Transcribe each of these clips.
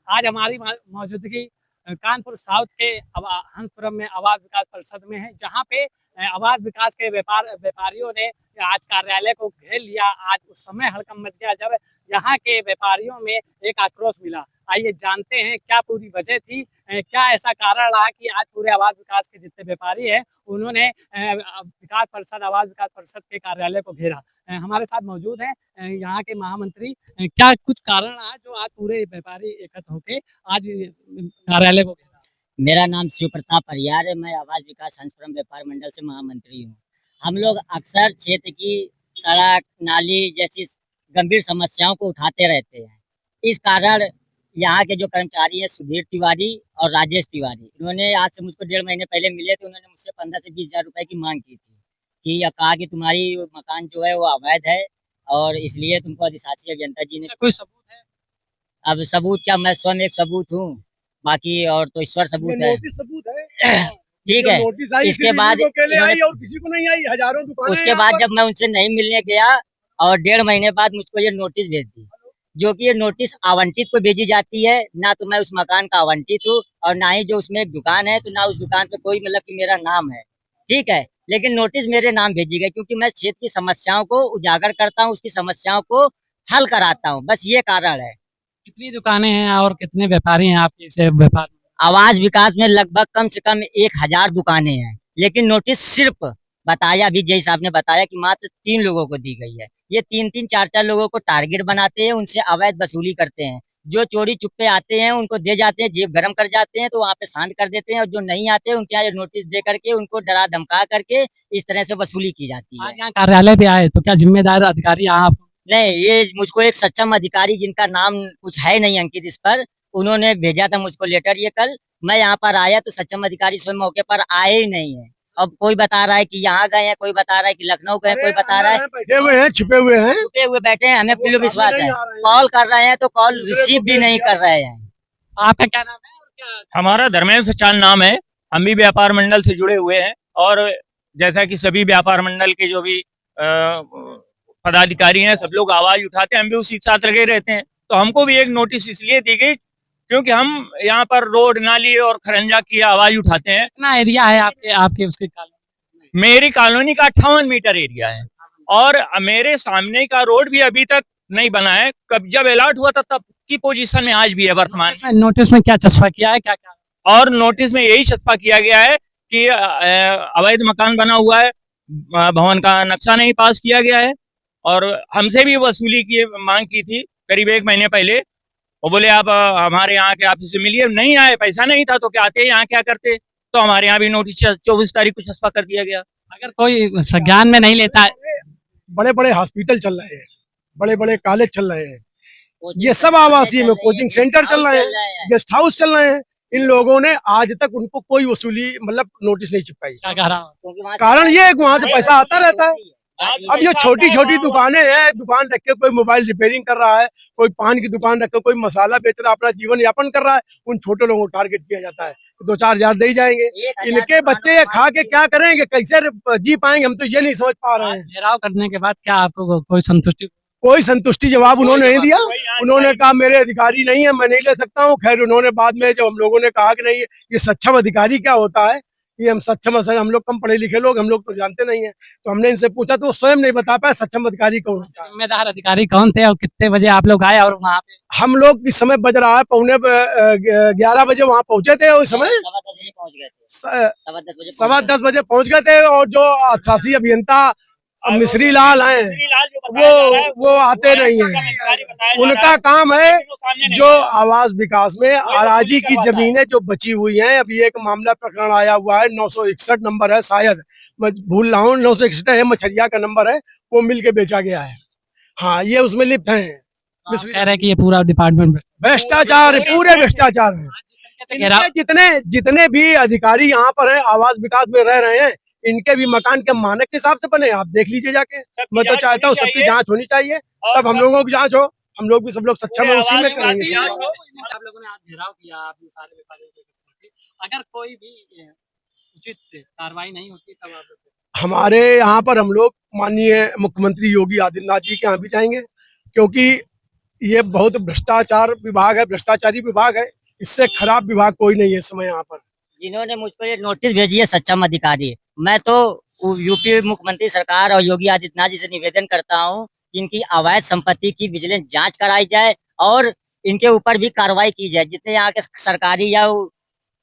आज हमारी मौजूदगी कानपुर साउथ के हंसपुरम में आवास विकास परिषद में है, जहां पे आवास विकास के व्यापारियों ने आज कार्यालय को घेर लिया। आज उस समय हड़कंप मच गया जब यहाँ के व्यापारियों में एक आक्रोश मिला। आइए जानते हैं क्या पूरी वजह थी, क्या ऐसा कारण रहा कि आज पूरे आवास विकास के जितने व्यापारी हैं उन्होंने आवास विकास परिषद के कार्यालय को घेरा। हमारे साथ मौजूद हैं यहाँ के महामंत्री। क्या कुछ कारण रहा जो आज पूरे व्यापारी एकत्र होके आज कार्यालय को घेरा? मेरा नाम शिव प्रताप परियार है। मैं आवास विकास हंसपुरम व्यापार मंडल से महामंत्री हूँ। हम लोग अक्सर क्षेत्र की सड़क नाली जैसी गंभीर समस्याओं को उठाते रहते हैं। इस कारण यहाँ के जो कर्मचारी हैं सुधीर तिवारी और राजेश तिवारी, इन्होंने आज से मुझको 1.5 महीने पहले मिले थे। उन्होंने मुझसे 15 से 20 हज़ार रुपए की मांग की थी कि यह कहा कि तुम्हारी मकान जो है वो अवैध है और इसलिए तुमको अधिशासी अभियंता जी ने। कोई सबूत है? अब सबूत क्या, मैं स्वयं एक सबूत हूँ, बाकी और तो ईश्वर सबूत है। नोटिस सबूत है। ठीक है। नोटिस आई इसके बाद आई और किसी को नहीं आई, हजारों दुकानें। उसके बाद जब मैं उनसे नहीं मिलने गया और 1.5 महीने बाद मुझको ये नोटिस भेज दी, जो कि ये नोटिस आवंटित को भेजी जाती है। ना तो मैं उस मकान का आवंटित हूँ और ना ही जो उसमें एक दुकान है, तो ना उस दुकान पे कोई मतलब कि मेरा नाम है। ठीक है, लेकिन नोटिस मेरे नाम भेजी गई क्योंकि मैं क्षेत्र की समस्याओं को उजागर करता हूँ, उसकी समस्याओं को हल कराता हूँ, बस ये कारण है। कितनी दुकानें हैं और कितने व्यापारी हैं आपके इस व्यापार में? आवास विकास में लगभग कम से कम 1000 दुकानें हैं, लेकिन नोटिस सिर्फ बताया भी जय साहब ने बताया कि मात्र 3 लोगों को दी गई है। ये 3-3 4-4 लोगों को टारगेट बनाते हैं, उनसे अवैध वसूली करते हैं। जो चोरी चुप्पे आते हैं उनको दे जाते हैं, जेब गरम कर जाते हैं तो वहाँ पे शांत कर देते हैं, और जो नहीं आते उनके यहाँ नोटिस दे करके उनको डरा धमका करके इस तरह से वसूली की जाती है। आज यहाँ कार्यालय पे आए तो क्या जिम्मेदार अधिकारी यहाँ नहीं, ये मुझको एक सक्षम अधिकारी जिनका नाम कुछ है नहीं अंकित इस पर, उन्होंने भेजा था मुझको लेटर। ये कल मैं यहाँ पर आया तो सक्षम अधिकारी स्वयं मौके पर आए ही नहीं है। अब कोई बता रहा है कि यहाँ गए हैं, कोई बता रहा है कि लखनऊ गए, कोई बता रहा है बैठे हुए हैं, छुपे हुए बैठे हैं। हमें पूर्ण विश्वास है, कॉल कर रहे हैं तो कॉल रिसीव भी नहीं कर रहे हैं। आपका क्या नाम है और क्या? हमारा धर्मेंद्र चांद नाम है। हम भी व्यापार मंडल से जुड़े हुए हैं और जैसा कि सभी व्यापार मंडल के जो भी पदाधिकारी हैं सब लोग आवाज उठाते हैं, हम भी उसी के साथ लगे रहते हैं। तो हमको भी एक नोटिस इसलिए दी गई क्योंकि हम यहाँ पर रोड नाली और खरंजा की आवाज उठाते हैं। कितना एरिया है आपके उसके कॉलोनी? मेरी कॉलोनी का 58 मीटर एरिया है और मेरे सामने का रोड भी अभी तक नहीं बना है। कब जब अलर्ट हुआ था तब की पोजीशन में आज भी है वर्तमान। नोटिस में क्या चस्पा किया है, क्या क्या? और नोटिस में यही चस्पा किया गया है कि अवैध मकान बना हुआ है, भवन का नक्शा नहीं पास किया गया है, और हमसे भी वसूली की मांग की थी करीब 1 महीने पहले। वो बोले आप हमारे यहाँ के ऑफिस से मिलिए। नहीं आए, पैसा नहीं था तो क्या आते यहाँ क्या करते। तो हमारे यहाँ भी नोटिस 24 तारीख को चस्पा कर दिया गया। अगर कोई संज्ञान में नहीं लेता है, बड़े बड़े हॉस्पिटल चल रहे हैं, बड़े बड़े कॉलेज चल रहे हैं, ये सब आवासीय में कोचिंग सेंटर चल रहे हैं, गेस्ट हाउस चल रहे हैं। इन लोगों ने आज तक उनको कोई वसूली मतलब नोटिस नहीं चिपकाई। क्या कह रहा हूँ? कारण ये है कि वहाँ से पैसा आता रहता है। अब ये छोटी छोटी दुकानें हैं, दुकान रख के कोई मोबाइल रिपेयरिंग कर रहा है, कोई पान की दुकान रख के कोई मसाला बेच रहा है, अपना जीवन यापन कर रहा है। उन छोटे लोगों को टारगेट किया जाता है, 2-4 हजार दे जाएंगे। इनके बच्चे ये खा के क्या करेंगे, कैसे जी पाएंगे, हम तो ये नहीं समझ पा रहे हैं। घेराव करने के बाद क्या आपको कोई संतुष्टि? कोई संतुष्टि जवाब उन्होंने नहीं दिया। उन्होंने कहा मेरे अधिकारी नहीं है, मैं नहीं ले सकता हूँ। खैर उन्होंने बाद में जब हम लोगों ने कहा कि नहीं ये सक्षम अधिकारी क्या होता है, ये हम सक्षम, हम लोग कम पढ़े लिखे लोग, हम लोग तो जानते नहीं है, तो हमने इनसे पूछा तो वो स्वयं नहीं बता पाया सक्षम अधिकारी कौन होता है। जिम्मेदार अधिकारी कौन थे और कितने बजे आप लोग आए? और वहाँ पे हम लोग इस समय बज रहा है 11 बजे वहाँ पहुंचे थे। उस समय 10:15 बजे पहुंच गए थे, और जो शासी अभियंता मिश्री लाल हैं वो आते नहीं है। उनका काम है जो आवास विकास में अराजी की जमीनें जो बची हुई हैं। अभी एक मामला प्रकरण आया हुआ है, 961 नंबर है, शायद मैं भूल रहा हूँ, 961 है, मछरिया का नंबर है, वो मिल के बेचा गया है। हाँ, ये उसमें लिप्त हैं। कह रहे हैं कि ये पूरा डिपार्टमेंट भ्रष्टाचार है, पूरे भ्रष्टाचार है। जितने भी अधिकारी यहाँ पर है आवास विकास में रह रहे हैं, इनके भी मकान के मानक के हिसाब से बने। आप देख लीजिए जाके। मैं तो चाहता हूँ सबकी जांच होनी चाहिए, तब हम लोगों की जांच हो। हम लोग भी सब लोग सक्षम है, उसी में करेंगे। आप लोगों ने आज घेराव किया, आपने सारे व्यापारियों को, अगर कोई भी उचित कार्रवाई नहीं होती तब आप लोग? हमारे यहाँ पर हम लोग माननीय मुख्यमंत्री योगी आदित्यनाथ जी के यहाँ भी जाएंगे, क्योंकि ये बहुत भ्रष्टाचार विभाग है, भ्रष्टाचारी विभाग है। इससे खराब विभाग कोई नहीं है इस समय यहाँ पर। जिन्होंने मुझको ये नोटिस भेजी है सक्षम अधिकारी, मैं तो यूपी मुख्यमंत्री सरकार और योगी आदित्यनाथ जी से निवेदन करता हूँ कि इनकी अवैध संपत्ति की विजिलेंस जांच कराई जाए और इनके ऊपर भी कार्रवाई की जाए। जितने यहाँ के सरकारी या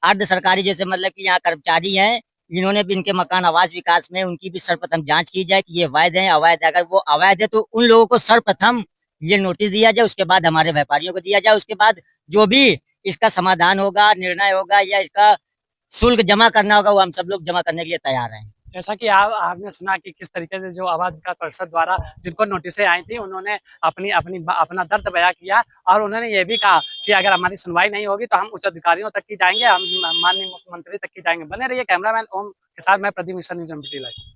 अर्ध सरकारी जैसे मतलब कि यहाँ कर्मचारी हैं जिन्होंने भी इनके मकान आवास विकास में, उनकी भी सर्वप्रथम जांच की जाए कि ये वैध है अवैध है। अगर वो अवैध है तो उन लोगों को सर्वप्रथम ये नोटिस दिया जाए, उसके बाद हमारे व्यापारियों को दिया जाए, उसके बाद जो भी इसका समाधान होगा, निर्णय होगा या इसका शुल्क जमा करना होगा वो हम सब लोग जमा करने के लिए तैयार हैं। जैसा कि आपने सुना कि किस तरीके से जो आवास विकास परिषद द्वारा जिनको नोटिसें आई थी उन्होंने अपना दर्द बयां किया और उन्होंने ये भी कहा कि अगर हमारी सुनवाई नहीं होगी तो हम उच्च अधिकारियों तक की जाएंगे, हम माननीय मुख्यमंत्री तक की जाएंगे। बने रहिए कैमरामैन ओम के साथ, मैं प्रदीप मिश्रा, न्यूज़ 18 लाइव।